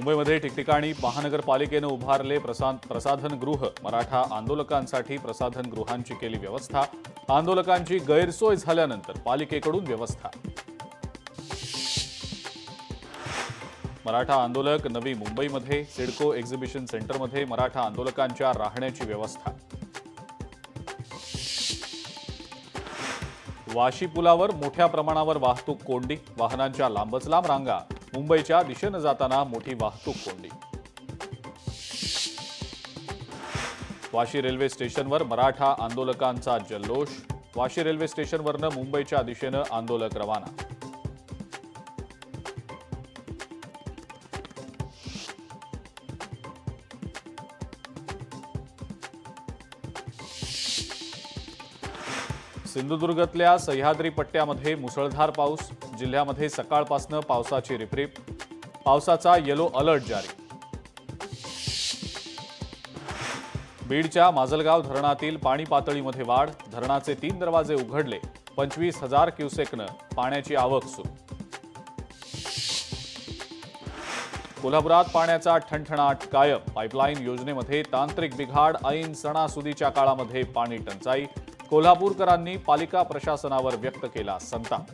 मुंबईमध्ये ठिकठिकाणी महानगरपालिकेने उभारले प्रसाधनगृह। मराठा आंदोलकांसाठी प्रसाधनगृहांची केली व्यवस्था। आंदोलकांची गैरसोय झाल्यानंतर पालिकेकडून व्यवस्था। मराठा आंदोलक नवी मुंबईमध्ये सिडको एक्झिबिशन सेंटरमध्ये मराठा आंदोलकांच्या राहण्याची व्यवस्था। वाशी पुलावर मोठ्या प्रमाणावर वाहतूक कोंडी। वाहनांच्या लांबच लांब रांगा। मुंबईच्या दिशेने जाताना मोठी वाहतूक कोंडी। वाशी रेल्वे स्टेशनवर मराठा आंदोलकांचा जल्लोष। वाशी रेल्वे स्टेशनवरनं मुंबईच्या दिशेने आंदोलक रवाना। सिंधुदुर्गातल्या सह्याद्री पट्ट्यामध्ये मुसळधार पाऊस। जिल्ह्यामध्ये सकाळपासून पावसाची रिपरिप। पावसाचा येलो अलर्ट जारी। बीडच्या माजलगाव धरणातील पाणी पातळीमध्ये वाढ। धरणाचे 3 दरवाजे उघडले। 25,000 क्युसेकनं पाण्याची आवक सुरू। कोल्हापुरात पाण्याचा ठणठणाट कायम। पाईपलाईन योजनेमध्ये तांत्रिक बिघाड। ऐन सणासुदीच्या काळामध्ये पाणी टंचाई। कोल्हापूरकरांनी पालिका प्रशासनावर व्यक्त केला संताप।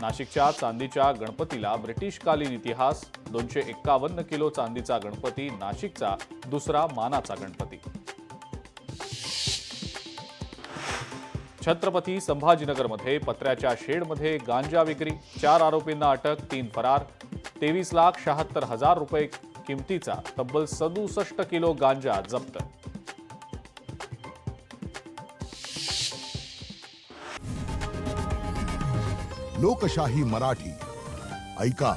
नाशिकच्या चांदीच्या गणपतीला ब्रिटिशकालीन इतिहास। 251 किलो चांदीचा गणपती नाशिकचा दुसरा मानाचा गणपती। छत्रपती संभाजीनगरमध्ये पत्र्याच्या शेडमध्ये गांजा विक्री। 4 आरोपींना अटक। 3 फरार। 23,76,000 रुपये किमतीचा तब्बल 67 किलो गांजा जप्त। लोकशाही मराठी ऐका,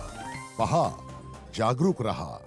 पहा, जागरूक रहा।